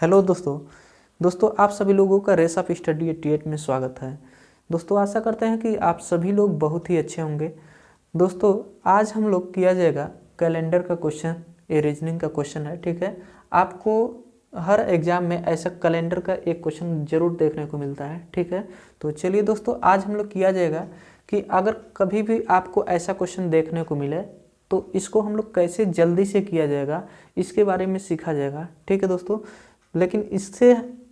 Hello दोस्तों आप सभी लोगों का रेस ऑफ स्टडी 88 में स्वागत है। दोस्तों आशा करते हैं कि आप सभी लोग बहुत ही अच्छे होंगे। दोस्तों आज हम लोग किया जाएगा कैलेंडर का क्वेश्चन, ये रीजनिंग का क्वेश्चन है। ठीक है, आपको हर एग्जाम में ऐसा कैलेंडर का एक क्वेश्चन जरूर देखने को मिलता है। ठीक है, तो चलिए दोस्तों आज हम लोग किया जाएगा कि अगर कभी भी आपको ऐसा क्वेश्चन देखने को मिले तो इसको हम लोग कैसे जल्दी से किया जाएगा इसके बारे में सीखा जाएगा। ठीक है दोस्तों, लेकिन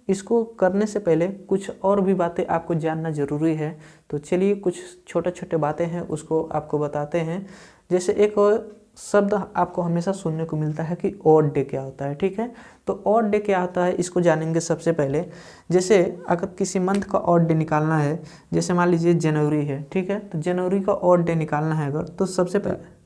इसको करने से पहले कुछ और भी बातें आपको जानना ज़रूरी है। तो चलिए कुछ छोटे छोटे बातें हैं उसको आपको बताते हैं। जैसे एक और शब्द आपको हमेशा सुनने को मिलता है कि ऑड डे क्या होता है। ठीक है, तो ऑड डे क्या होता है इसको जानेंगे सबसे पहले। जैसे अगर किसी मंथ का ऑड डे निकालना है, जैसे मान लीजिए जनवरी है। ठीक है, तो जनवरी का ऑड डे निकालना है अगर, तो सबसे पहले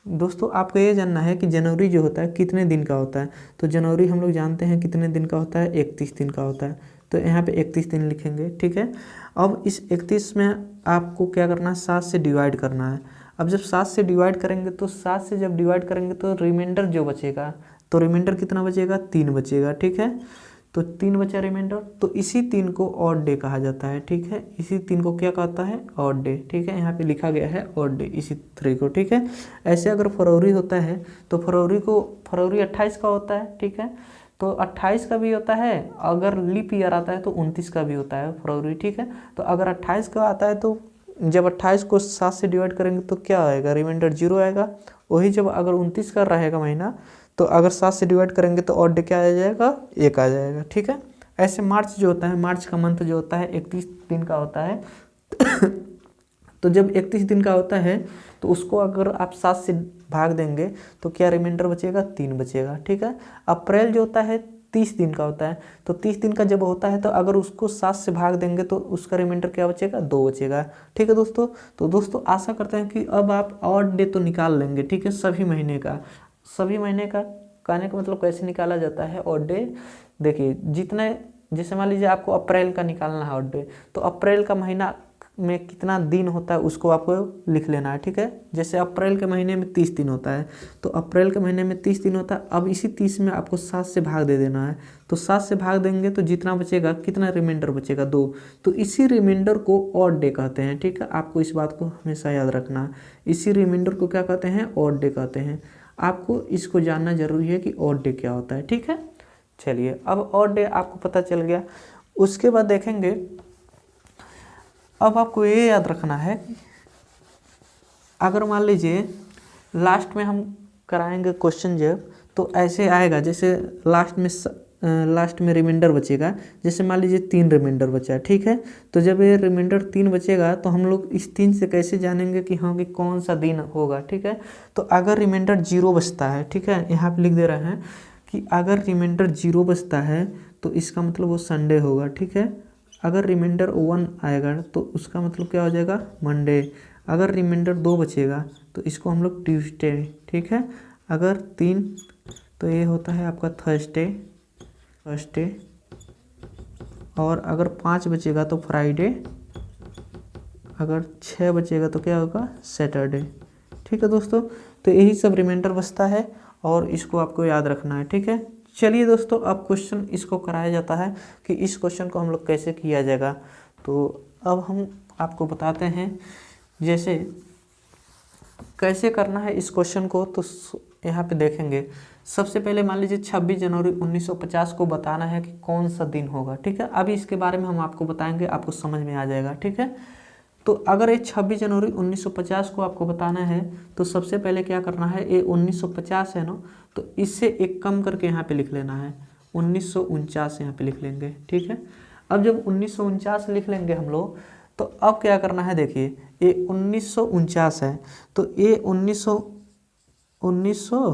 दोस्तों आपको ये जानना है कि जनवरी जो होता है कितने दिन का होता है। तो जनवरी हम लोग जानते हैं कितने दिन का होता है, 31 दिन का होता है। तो यहाँ पे 31 दिन लिखेंगे। ठीक है, अब इस 31 में आपको क्या करना है, 7 से डिवाइड करना है। अब जब 7 से डिवाइड करेंगे तो 7 से जब डिवाइड करेंगे तो रिमाइंडर जो बचेगा, तो रिमाइंडर कितना बचेगा, 3 बचेगा। ठीक है, तो 3 बचा रिमाइंडर, तो इसी 3 को ऑड डे कहा जाता है। ठीक है, इसी 3 को क्या कहता है, ऑड डे। ठीक है, यहाँ पे लिखा गया है ऑड डे इसी 3 को। ठीक है, ऐसे अगर फरवरी होता है तो फरवरी 28 का होता है। ठीक है, तो 28 का भी होता है, अगर लीप ईयर आता है तो 29 का भी होता है फरवरी। ठीक है, तो अगर 28 का आता है तो जब 28 को 7 से डिवाइड करेंगे तो क्या आएगा, रिमाइंडर 0 आएगा। वही जब अगर 29 का रहेगा महीना तो अगर 7 से डिवाइड करेंगे तो ऑड डे क्या आ जाएगा, 1 आ जाएगा। ठीक है, ऐसे मार्च जो होता है, मार्च का मंथ जो होता है 31 दिन का होता है तो जब 31 दिन का होता है तो उसको अगर आप 7 से भाग देंगे तो क्या रिमाइंडर बचेगा, 3 बचेगा। ठीक है, अप्रैल जो होता है 30 दिन का होता है, तो 30 दिन का जब होता है तो अगर उसको 7 से भाग देंगे तो उसका रिमाइंडर क्या बचेगा, 2 बचेगा। ठीक है दोस्तों, तो दोस्तों आशा करते हैं कि अब आप ऑड डे तो निकाल लेंगे। ठीक है, सभी महीने का कहने का मतलब कैसे निकाला जाता है ऑड डे। देखिए जितने, जैसे मान लीजिए आपको अप्रैल का निकालना है ऑड डे, तो अप्रैल का महीना में कितना दिन होता है उसको आपको लिख लेना है। ठीक है, जैसे अप्रैल के महीने में 30 दिन होता है, तो अप्रैल के महीने में 30 दिन होता है। अब इसी 30 में आपको 7 से भाग दे देना है, तो 7 से भाग देंगे तो जितना बचेगा, कितना रिमाइंडर बचेगा, 2। तो इसी रिमाइंडर को ऑड डे कहते हैं। ठीक है, आपको इस बात को हमेशा याद रखना है, इसी रिमाइंडर को क्या कहते हैं, ऑड डे कहते हैं। आपको इसको जानना जरूरी है कि ऑड डे क्या होता है। ठीक है, चलिए अब ऑड डे आपको पता चल गया। उसके बाद देखेंगे, अब आपको ये याद रखना है कि अगर मान लीजिए लास्ट में हम कराएंगे क्वेश्चन जब, तो ऐसे आएगा जैसे लास्ट में रिमाइंडर बचेगा। जैसे मान लीजिए 3 रिमाइंडर बचा है। ठीक है, तो जब ये रिमाइंडर 3 बचेगा तो हम लोग इस 3 से कैसे जानेंगे कि हाँ कि कौन सा दिन होगा। ठीक है, तो अगर रिमाइंडर 0 बचता है, ठीक है, यहाँ पे लिख दे रहे हैं कि अगर रिमाइंडर 0 बचता है तो इसका मतलब वो संडे होगा। ठीक है, अगर रिमाइंडर 1 आएगा तो उसका मतलब क्या हो जाएगा, मंडे। अगर रिमाइंडर 2 बचेगा तो इसको हम लोग ट्यूसडे। ठीक है, अगर 3 तो ये होता है आपका थर्सडे। और अगर 5 बचेगा तो फ्राइडे, अगर 6 बचेगा तो क्या होगा, सैटरडे। ठीक है दोस्तों, तो यही सब रिमाइंडर बचता है और इसको आपको याद रखना है। ठीक है, चलिए दोस्तों अब क्वेश्चन इसको कराया जाता है कि इस क्वेश्चन को हम लोग कैसे किया जाएगा। तो अब हम आपको बताते हैं जैसे कैसे करना है इस क्वेश्चन को। तो यहाँ पे देखेंगे, सबसे पहले मान लीजिए 26 जनवरी 1950 को बताना है कि कौन सा दिन होगा। ठीक है, अभी इसके बारे में हम आपको बताएंगे, आपको समझ में आ जाएगा। ठीक है, तो अगर ये 26 जनवरी 1950 को आपको बताना है तो सबसे पहले क्या करना है, ये 1950 है ना, तो इससे एक कम करके यहाँ पे लिख लेना है 1949 यहाँ पे लिख लेंगे। ठीक है, अब जब 1949 लिख लेंगे हम लोग, तो अब क्या करना है, देखिए ये 1949 है, तो ये 1900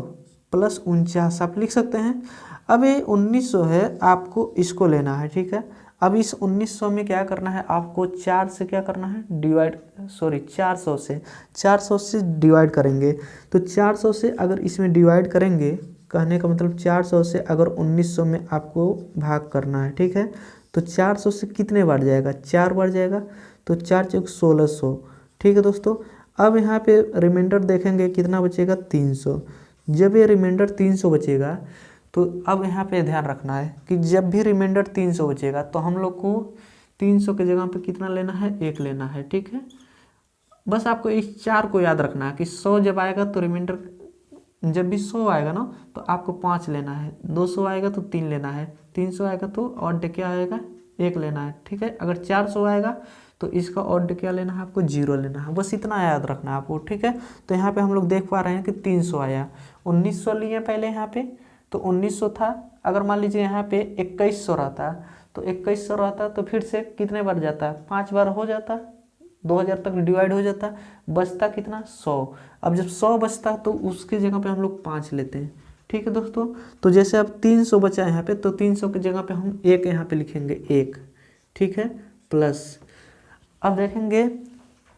प्लस 49 आप लिख सकते हैं। अब ये 1900 है, आपको इसको लेना है। ठीक है, अब इस 1900 में क्या करना है, आपको 4 से क्या करना है, 400 से डिवाइड करेंगे। तो 400 से अगर इसमें डिवाइड करेंगे, कहने का मतलब 400 से अगर 1900 में आपको भाग करना है। ठीक है, तो 400 से कितने बार जाएगा, 4 बार जाएगा, तो 4 चौक 1600। ठीक है दोस्तों, अब यहाँ पे रिमाइंडर देखेंगे कितना बचेगा, 300। जब ये रिमाइंडर 300 बचेगा तो अब यहाँ पे ध्यान रखना है कि जब भी रिमाइंडर 300 बचेगा तो हम लोग को 300 के जगह पे कितना लेना है, 1 लेना है। ठीक है, बस आपको इस 4 को याद रखना है कि 100 जब आएगा तो रिमाइंडर, जब भी 100 आएगा ना तो आपको 5 लेना है, 200 आएगा तो 3 लेना है, 300 आएगा तो ऑड क्या आएगा, 1 लेना है। ठीक है, अगर 400 आएगा तो इसका ऑड क्या लेना है, आपको 0 लेना है। बस इतना याद रखना है आपको। ठीक है, तो यहाँ पे हम लोग देख पा रहे हैं कि 300 आया, 1900 लिए पहले यहाँ पे, तो 1900 था। अगर मान लीजिए यहाँ पे 2100 रहता तो 2100 रहता तो फिर से कितने बार जाता, 5 बार हो जाता, 2000 तक डिवाइड हो जाता, बचता कितना, 100। अब जब 100 बचता तो उसकी जगह पे हम लोग 5 लेते हैं। ठीक है दोस्तों, तो जैसे अब 300 बचा यहाँ पे, तो 300 की जगह पे हम 1 यहाँ पे लिखेंगे, 1। ठीक है, प्लस अब देखेंगे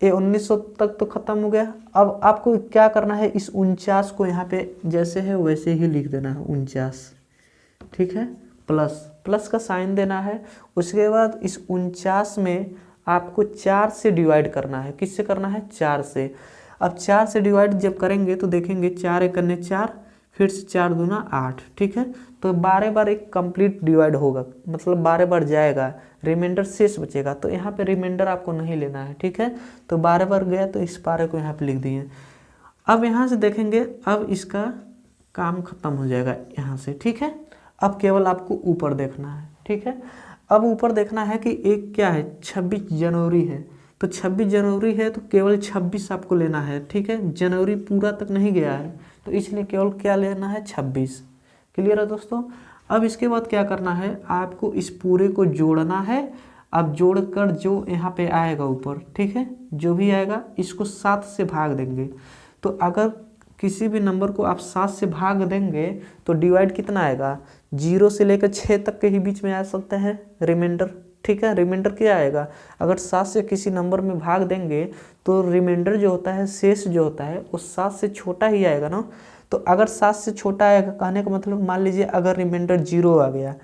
ये 1900 तक तो खत्म हो गया। अब आपको क्या करना है, इस 49 को यहाँ पे जैसे है वैसे ही लिख देना है, 49। ठीक है, प्लस प्लस का साइन देना है। उसके बाद इस 49 में आपको 4 से डिवाइड करना है। किससे करना है, 4 से। अब 4 से डिवाइड जब करेंगे तो देखेंगे 4 एक करने 4, फिर से 4 दूना 8। ठीक है, तो 12 बार एक कंप्लीट डिवाइड होगा, मतलब 12 बार जाएगा, रिमाइंडर शेष बचेगा। तो यहाँ पे रिमाइंडर आपको नहीं लेना है। ठीक है, तो 12 बार गया तो इस 12 को यहाँ पे लिख दिए। अब यहाँ से देखेंगे, अब इसका काम खत्म हो जाएगा यहाँ से। ठीक है, अब केवल आपको ऊपर देखना है। ठीक है, अब ऊपर देखना है कि एक क्या है, 26 जनवरी है, तो 26 जनवरी है तो केवल 26 आपको लेना है। ठीक है, जनवरी पूरा तक नहीं गया है तो इसलिए केवल क्या लेना है, 26। क्लियर है दोस्तों। अब इसके बाद क्या करना है, आपको इस पूरे को जोड़ना है। अब जोड़कर जो यहाँ पे आएगा ऊपर, ठीक है, जो भी आएगा इसको 7 से भाग देंगे। तो अगर किसी भी नंबर को आप 7 से भाग देंगे तो डिवाइड कितना आएगा, 0 से लेकर 6 तक के ही बीच में आ सकता है रिमाइंडर। ठीक है, रिमाइंडर क्या आएगा, अगर 7 से किसी नंबर में भाग देंगे तो रिमाइंडर जो होता है, शेष जो होता है वो 7 से छोटा ही आएगा ना। तो अगर 7 से छोटा आएगा, कहने का मतलब मान लीजिए अगर रिमाइंडर 0 आ गया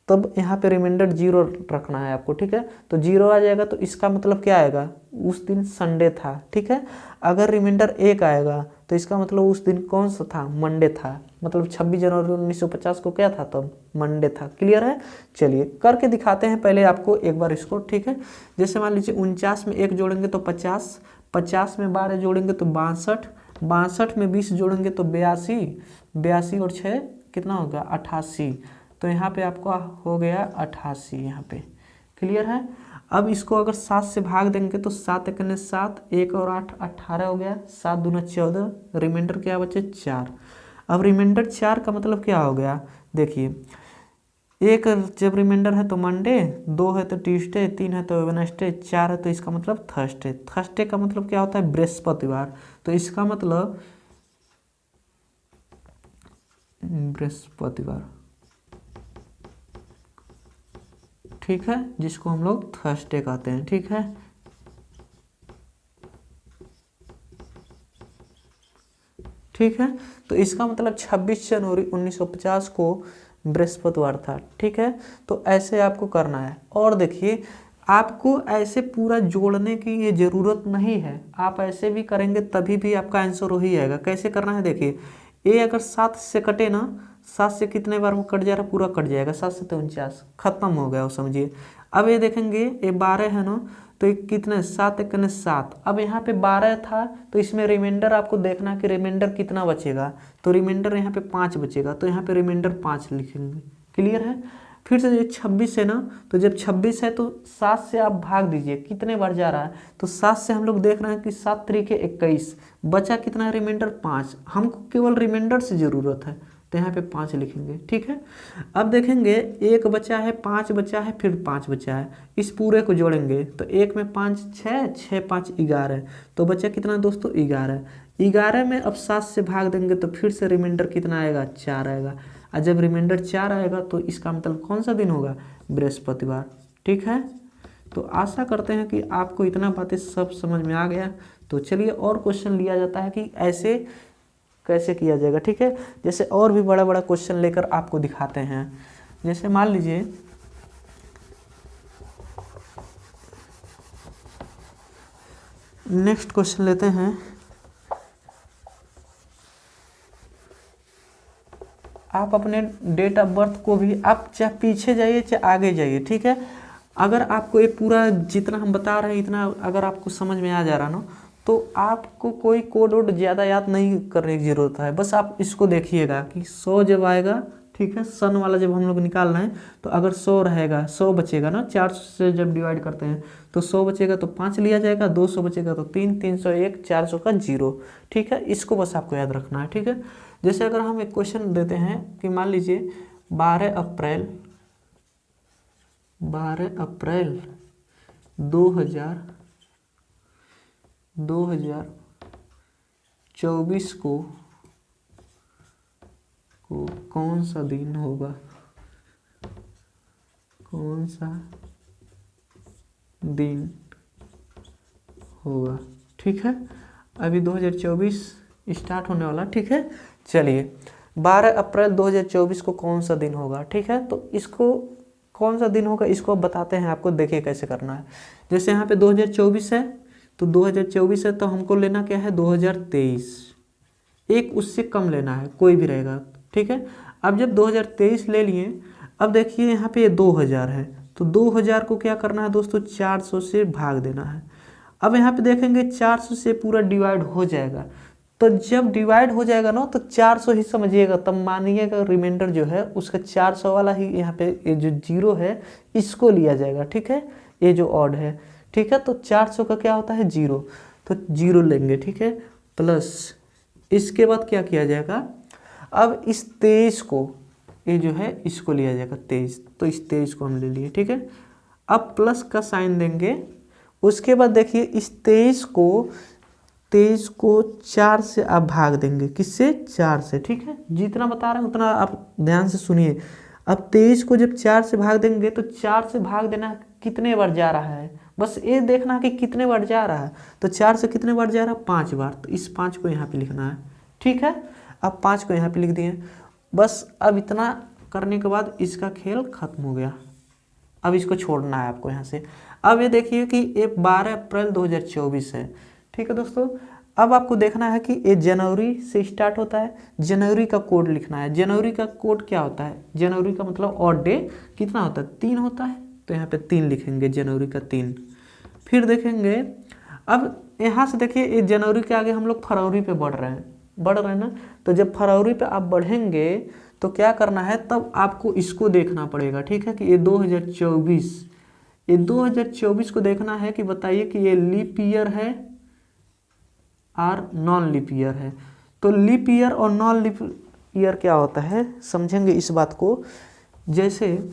तब यहाँ पे रिमाइंडर 0 रखना है आपको। ठीक है, तो 0 आ जाएगा तो इसका मतलब क्या आएगा, उस दिन संडे था। ठीक है, अगर रिमाइंडर 1 आएगा तो इसका मतलब उस दिन कौन सा था, मंडे था, मतलब 26 जनवरी 1950 को क्या था, तब मंडे था। क्लियर है, चलिए करके दिखाते हैं पहले आपको एक बार इसको। ठीक है, जैसे मान लीजिए 49 में 1 जोड़ेंगे तो 50, 50 में 12 जोड़ेंगे तो 62, 62 में 20 जोड़ेंगे तो 82, 82 और 6 कितना होगा, 88। तो यहाँ पे आपका हो गया 88 यहाँ पे। क्लियर है, अब इसको अगर 7 से भाग देंगे तो 7 एक 7, 1 और 8 18 हो गया, 7 दूना 14, रिमाइंडर क्या बचे, 4। अब रिमाइंडर 4 का मतलब क्या हो गया, देखिए, एक जब रिमाइंडर है तो मंडे, 2 है तो ट्यूसडे, 3 है तो वेडनेसडे, 4 है तो इसका मतलब थर्सडे। थर्सडे का मतलब क्या होता है, बृहस्पतिवार। तो इसका मतलब बृहस्पतिवार। ठीक है, जिसको हम लोग थर्सडे कहते हैं। ठीक है, ठीक है, तो इसका मतलब 26 जनवरी 1950 को बृहस्पतिवार था। ठीक है, तो ऐसे आपको करना है। और देखिए, आपको ऐसे पूरा जोड़ने की ये ज़रूरत नहीं है, आप ऐसे भी करेंगे तभी भी आपका आंसर वही आएगा। कैसे करना है, देखिए, ए अगर 7 से कटे ना, 7 से कितने बार वो कट जा रहा है, पूरा कट जाएगा, 7 से तो 49, खत्म हो गया वो, समझिए। अब ये देखेंगे, ये 12 है ना, तो ये कितने, 7 एक 7। अब यहाँ पे 12 था तो इसमें रिमाइंडर आपको देखना कि रिमाइंडर कितना बचेगा, तो रिमाइंडर यहाँ पे 5 बचेगा, तो यहाँ पे रिमाइंडर 5 लिखेंगे। क्लियर है, फिर से ये 26 है ना, तो जब 26 है तो 7 से आप भाग दीजिए, कितने बार जा रहा है, तो 7 से हम लोग देख रहे हैं कि 7 तरीके 21, बचा कितना है, रिमाइंडर 5। हमको केवल रिमाइंडर से ज़रूरत है तो यहाँ पे 5 लिखेंगे। ठीक है, अब देखेंगे 1 बचा है, 5 बचा है, फिर 5 बचा है, इस पूरे को जोड़ेंगे तो 1 में 5 6, 6 5 11, तो बचा कितना दोस्तों, 11। 11 में अब 7 से भाग देंगे तो फिर से रिमाइंडर कितना आएगा, 4 आएगा। और जब रिमाइंडर 4 आएगा तो इसका मतलब कौन सा दिन होगा, बृहस्पतिवार। ठीक है, तो आशा करते हैं कि आपको इतना बातें सब समझ में आ गया। तो चलिए और क्वेश्चन लिया जाता है कि ऐसे कैसे किया जाएगा। ठीक है, जैसे और भी बड़ा बड़ा क्वेश्चन लेकर आपको दिखाते हैं। जैसे मान लीजिए नेक्स्ट क्वेश्चन लेते हैं। आप अपने डेट ऑफ बर्थ को भी आप चाहे पीछे जाइए चाहे आगे जाइए, ठीक है। अगर आपको ये पूरा जितना हम बता रहे हैं इतना अगर आपको समझ में आ जा रहा ना, तो आपको कोई कोड वोड ज़्यादा याद नहीं करने की ज़रूरत है। बस आप इसको देखिएगा कि 100 जब आएगा, ठीक है, सन वाला जब हम लोग निकाल रहे हैं तो अगर 100 रहेगा, 100 बचेगा ना, 400 से जब डिवाइड करते हैं तो 100 बचेगा तो 5 लिया जाएगा, 200 बचेगा तो 3, 301, 400 का 0, ठीक है। इसको बस आपको याद रखना है, ठीक है। जैसे अगर हम एक क्वेश्चन देते हैं कि मान लीजिए 12 अप्रैल 2024 को कौन सा दिन होगा, कौन सा दिन होगा, ठीक है। अभी 2024 स्टार्ट होने वाला, ठीक है। चलिए 12 अप्रैल 2024 को कौन सा दिन होगा, ठीक है। तो इसको कौन सा दिन होगा इसको अब बताते हैं आपको, देखिए कैसे करना है। जैसे यहाँ पे 2024 है तो 2024 है तो हमको लेना क्या है 2023, एक उससे कम लेना है, कोई भी रहेगा, ठीक है। अब जब 2023 ले लिए, अब देखिए यहाँ पे 2000 है तो 2000 को क्या करना है दोस्तों 400 से भाग देना है। अब यहाँ पे देखेंगे 400 से पूरा डिवाइड हो जाएगा, तो जब डिवाइड हो जाएगा ना तो 400 ही समझिएगा, तब मानिएगा रिमाइंडर जो है उसका 400 वाला ही यहाँ पे ये जो 0 है इसको लिया जाएगा, ठीक है। ये जो ऑड है, ठीक है, तो 400 का क्या होता है 0, तो 0 लेंगे, ठीक है, प्लस इसके बाद क्या किया जाएगा, अब इस 23 को ये जो है इसको लिया जाएगा 23, तो इस 23 को हम ले लिए, ठीक है। अब प्लस का साइन देंगे, उसके बाद देखिए इस 23 को 4 से आप भाग देंगे, किससे 4 से, ठीक है। जितना बता रहे हैं उतना आप ध्यान से सुनिए। अब 23 को जब 4 से भाग देंगे तो 4 से भाग देना कितने बार जा रहा है, बस ये देखना कि कितने बार जा रहा है। तो 4 से कितने बार जा रहा है 5 बार, तो इस 5 को यहाँ पे लिखना है, ठीक है। अब 5 को यहाँ पे लिख दिए, बस अब इतना करने के बाद इसका खेल खत्म हो गया। अब इसको छोड़ना है आपको यहाँ से। अब ये देखिए कि ये 12 अप्रैल 2024 है, ठीक है दोस्तों। अब आपको देखना है कि ये जनवरी से स्टार्ट होता है, जनवरी का कोड लिखना है। जनवरी का कोड क्या होता है, जनवरी का मतलब ऑड डे कितना होता है 3 होता है, तो यहाँ पे 3 लिखेंगे, जनवरी का 3। फिर देखेंगे, अब यहाँ से देखिए ये जनवरी के आगे हम लोग फरवरी पे बढ़ रहे हैं ना, तो जब फरवरी पे आप बढ़ेंगे तो क्या करना है, तब आपको इसको देखना पड़ेगा, ठीक है, कि ये 2024 को देखना है कि बताइए कि ये लीप ईयर है और नॉन लीप ईयर है। तो लीप ईयर और नॉन लीप ईयर क्या होता है समझेंगे इस बात को। जैसे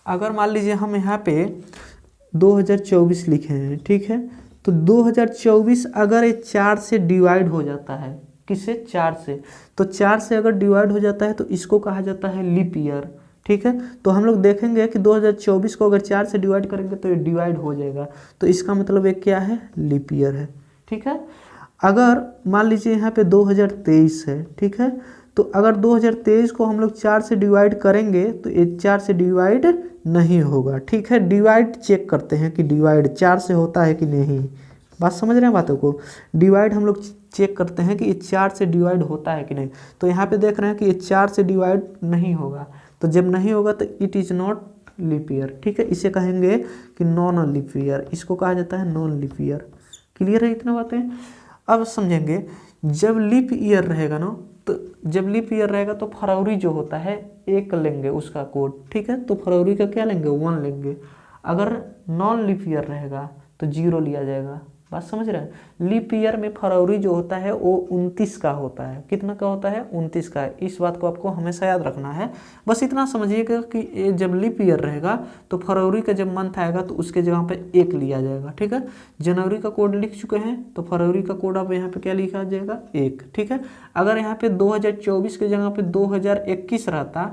अगर मान लीजिए हम यहाँ पे 2024 लिखे हैं, ठीक है, तो 2024 अगर ये 4 से डिवाइड हो जाता है, किससे 4 से, तो 4 से अगर डिवाइड हो जाता है तो इसको कहा जाता है लीप ईयर, ठीक है। तो हम लोग देखेंगे कि 2024 को अगर 4 से डिवाइड करेंगे तो ये डिवाइड हो जाएगा, तो इसका मतलब ये क्या है लीप ईयर है, ठीक है। अगर मान लीजिए यहाँ पे 2023 है, ठीक है, तो अगर 2023 को हम लोग 4 से डिवाइड करेंगे तो ये 4 से डिवाइड नहीं होगा, ठीक है। डिवाइड चेक करते हैं कि डिवाइड 4 से होता है कि नहीं, बात समझ रहे हैं बातों को। डिवाइड हम लोग चेक करते हैं कि ये 4 से डिवाइड होता है कि नहीं, तो यहाँ पे देख रहे हैं कि ये 4 से डिवाइड नहीं होगा, तो जब नहीं होगा तो it is not leap year, ठीक है। इसे कहेंगे कि नॉन लीप ईयर, इसको कहा जाता है नॉन लीप ईयर। क्लियर है इतना बातें। अब समझेंगे जब लीप ईयर रहेगा ना, तो जब लीप ईयर रहेगा तो फरवरी जो होता है 1 लेंगे उसका कोड, ठीक है, तो फरवरी का क्या लेंगे 1 लेंगे। अगर नॉन लीप ईयर रहेगा तो 0 लिया जाएगा, बात समझ रहे हैं। लीप ईयर में फरवरी जो होता है वो 29 का होता है, कितना का होता है 29 का। इस बात को आपको हमेशा याद रखना है। बस इतना समझिएगा कि जब लीप ईयर रहेगा तो फरवरी का जब मंथ आएगा तो उसके जगह पे 1 लिया जाएगा, ठीक है। जनवरी का कोड लिख चुके हैं तो फरवरी का कोड अब यहाँ पे क्या लिखा जाएगा 1, ठीक है। अगर यहाँ पे 2024 के जगह पे 2021 रहता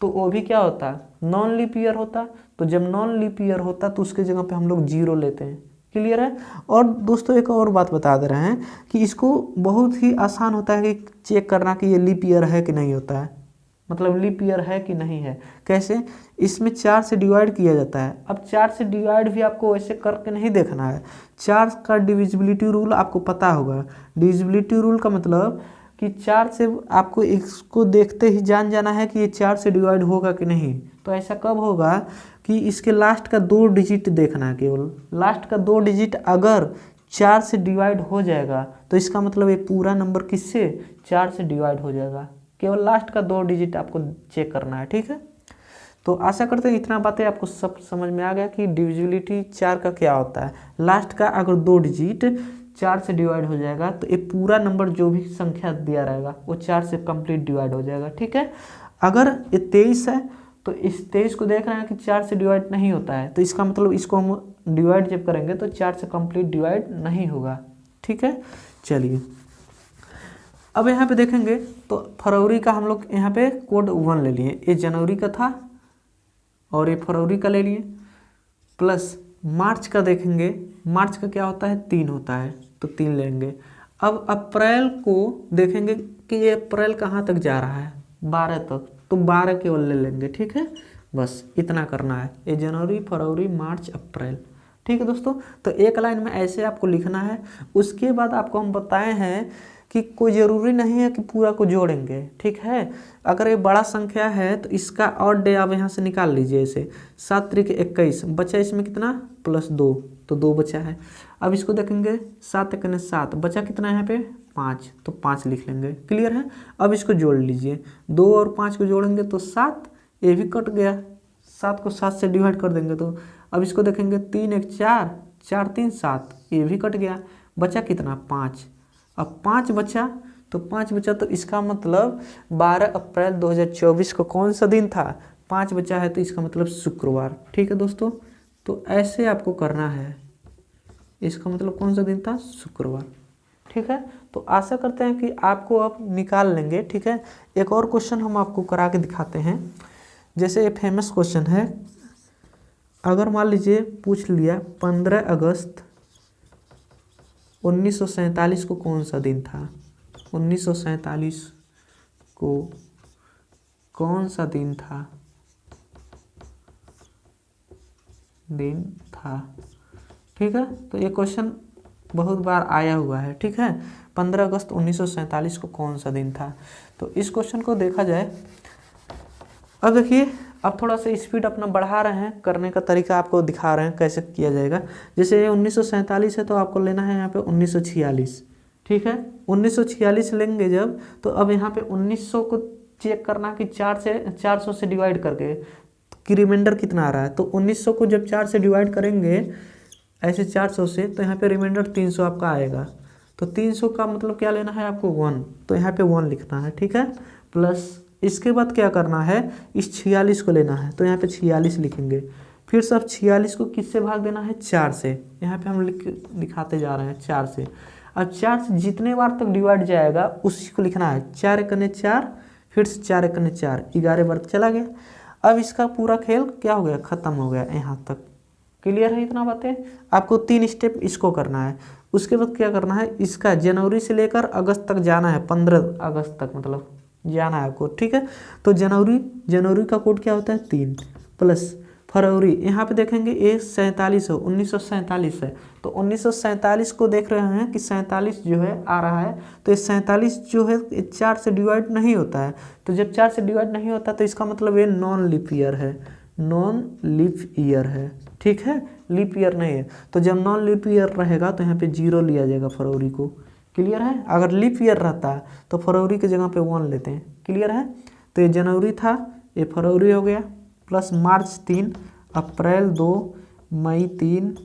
तो वो भी क्या होता नॉन लीप ईयर होता, तो जब नॉन लीप ईयर होता तो उसके जगह पे हम लोग 0 लेते हैं। क्लियर है। और दोस्तों एक और बात बता दे रहे हैं कि इसको बहुत ही आसान होता है कि चेक करना कि ये लीप ईयर है कि नहीं होता है, मतलब लीप ईयर है कि नहीं है। कैसे, इसमें 4 से डिवाइड किया जाता है। अब 4 से डिवाइड भी आपको ऐसे करके नहीं देखना है। 4 का डिविजिबिलिटी रूल आपको पता होगा। डिविजिबिलिटी रूल का मतलब कि कि 4 से आपको इसको देखते ही जान जाना है कि ये 4 से डिवाइड होगा कि नहीं। तो ऐसा कब होगा कि इसके लास्ट का 2 डिजिट देखना है, केवल लास्ट का 2 डिजिट अगर 4 से डिवाइड हो जाएगा तो इसका मतलब ये पूरा नंबर किससे 4 से डिवाइड हो जाएगा। केवल लास्ट का 2 डिजिट आपको चेक करना है, ठीक है। तो आशा करते हैं इतना बातें आपको सब समझ में आ गया कि डिविजिबिलिटी 4 का क्या होता है। लास्ट का अगर 2 डिजिट 4 से डिवाइड हो जाएगा तो ये पूरा नंबर जो भी संख्या दिया रहेगा वो 4 से कंप्लीट डिवाइड हो जाएगा, ठीक है। अगर ये 23 है तो इस 23 को देख रहे हैं कि 4 से डिवाइड नहीं होता है, तो इसका मतलब इसको हम डिवाइड जब करेंगे तो 4 से कंप्लीट डिवाइड नहीं होगा, ठीक है। चलिए अब यहाँ पे देखेंगे तो फरवरी का हम लोग यहाँ पे कोड 1 ले लिए, ये जनवरी का था और ये फरवरी का ले लिए, प्लस मार्च का देखेंगे, मार्च का क्या होता है 3 होता है तो 3 लेंगे। अब अप्रैल को देखेंगे कि ये अप्रैल कहाँ तक जा रहा है 12 तक, तो 12 केवल ले लेंगे, ठीक है। बस इतना करना है, ये जनवरी फरवरी मार्च अप्रैल, ठीक है दोस्तों। तो एक लाइन में ऐसे आपको लिखना है। उसके बाद आपको हम बताए हैं कि कोई ज़रूरी नहीं है कि पूरा को जोड़ेंगे, ठीक है। अगर ये बड़ा संख्या है तो इसका ऑड डे आप यहाँ से निकाल लीजिए। ऐसे 7 त्रिक 21 बचा, इसमें कितना +2 तो 2 बचा है। अब इसको देखेंगे 7 एकने 7 बचा कितना है यहाँ पे 5 तो 5 लिख लेंगे, क्लियर है। अब इसको जोड़ लीजिए, 2 और 5 को जोड़ेंगे तो 7, ये भी कट गया, 7 को 7 से डिवाइड कर देंगे तो अब इसको देखेंगे 3 1 4 4 3 7, ये भी कट गया, बचा कितना 5। अब 5 बचा तो 5 बचा तो इसका मतलब 12 अप्रैल 2024 को कौन सा दिन था 5 बचा है तो इसका मतलब शुक्रवार, ठीक है दोस्तों। तो ऐसे आपको करना है, इसका मतलब कौन सा दिन था शुक्रवार, ठीक है। तो आशा करते हैं कि आपको अब निकाल लेंगे, ठीक है। एक और क्वेश्चन हम आपको करा के दिखाते हैं। जैसे ये फेमस क्वेश्चन है, अगर मान लीजिए पूछ लिया 15 अगस्त 1947 को कौन सा दिन था, 1947 को कौन सा दिन था, ठीक है। तो ये क्वेश्चन बहुत बार आया हुआ है, ठीक है। 15 अगस्त 1947 को कौन सा दिन था। तो इस क्वेश्चन को देखा जाए, अब देखिए अब थोड़ा सा स्पीड अपना बढ़ा रहे हैं, करने का तरीका आपको दिखा रहे हैं कैसे किया जाएगा। जैसे ये 1947 है तो आपको लेना है यहाँ पे 1946, ठीक है। 1946 लेंगे जब, तो अब यहाँ पे 1900 को चेक करना कि 400 से डिवाइड करके कि रिमाइंडर कितना आ रहा है। तो 1900 को जब 4 से डिवाइड करेंगे ऐसे 400 से, तो यहाँ पे रिमाइंडर 300 आपका आएगा। तो 300 का मतलब क्या लेना है आपको 1, तो यहाँ पे 1 लिखना है, ठीक है। प्लस इसके बाद क्या करना है, इस 46 को लेना है तो यहाँ पे 46 लिखेंगे। फिर सब 46 को किससे भाग देना है 4 से, यहाँ पे हम दिखाते जा रहे हैं 4 से। अब 4 से जितने बार तक डिवाइड जाएगा उसी को लिखना है, 4 एकने 4, फिर से 4 एकने 4, 11 बार चला गया। अब इसका पूरा खेल क्या हो गया, ख़त्म हो गया यहाँ तक, क्लियर है इतना बातें। आपको 3 स्टेप इसको करना है। उसके बाद क्या करना है, इसका जनवरी से लेकर अगस्त तक जाना है, 15 अगस्त तक मतलब जाना है आपको, ठीक है। तो जनवरी का कोड क्या होता है 3, प्लस फरवरी, यहाँ पे देखेंगे ये 47 है, 1947 है। तो 1947 को देख रहे हैं कि 47 जो है आ रहा है, तो ये 47 जो है 4 से डिवाइड नहीं होता है। तो जब 4 से डिवाइड नहीं होता तो इसका मतलब ये नॉन लीप ईयर है, नॉन लीप ईयर है, ठीक है, लीप ईयर नहीं है। तो जब नॉन लीप ईयर रहेगा तो यहाँ पे 0 लिया जाएगा फरवरी को, क्लियर है। अगर लीप ईयर रहता है तो फरवरी की जगह पे 1 लेते हैं, क्लियर है। तो ये जनवरी था, ये फरवरी हो गया, प्लस मार्च 3, अप्रैल 2, मई 3,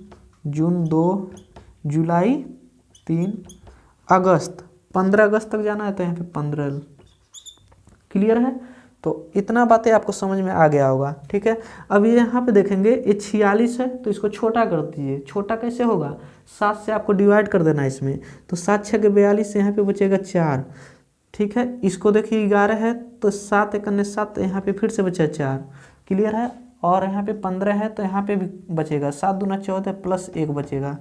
जून 2, जुलाई 3, अगस्त 15 अगस्त तक जाना है तो यहाँ पे 15, क्लियर है। तो इतना बातें आपको समझ में आ गया होगा, ठीक है। अब ये यहाँ पे देखेंगे ये 46 है तो इसको छोटा कर दीजिए। छोटा कैसे होगा, 7 से आपको डिवाइड कर देना है इसमें, तो 7 6 42 से यहाँ पे बचेगा 4, ठीक है। इसको देखिए 11 है तो 7 एकने 7, यहाँ पे फिर से बचा 4, क्लियर है। और यहाँ पे 15 है तो यहाँ पे भी बचेगा 7 दूना 14 प्लस 1 बचेगा,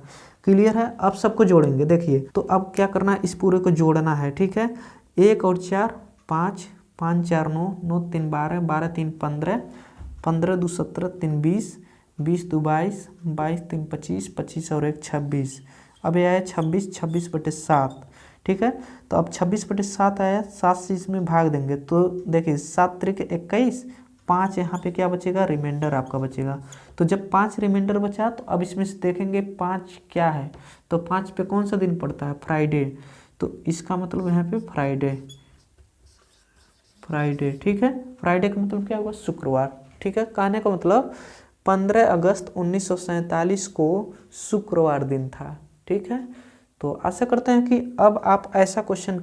क्लियर है। अब सबको जोड़ेंगे, देखिए तो अब क्या करना है, इस पूरे को जोड़ना है, ठीक है। 1 और 4 5, 5 4 9, 9 3 12, 12 3 15, 15 2 17, 3 20, 20 2 22, 22 3 25, 25 और 1 26। अब ये आया 26, 26/7, ठीक है। तो अब 26/7 आया, 7 से इसमें भाग देंगे तो देखिए 7 त्रिक 21, 5 यहाँ पे क्या बचेगा, रिमाइंडर आपका बचेगा। तो जब 5 रिमाइंडर बचा तो अब इसमें से देखेंगे 5 क्या है, तो 5 पे कौन सा दिन पड़ता है, फ्राइडे। तो इसका मतलब यहाँ पे फ्राइडे, फ्राइडे, ठीक है। फ्राइडे का मतलब क्या होगा, शुक्रवार, ठीक है। कहने का मतलब 15 अगस्त 1947 को शुक्रवार दिन था, ठीक है। तो आशा करते हैं कि अब आप ऐसा क्वेश्चन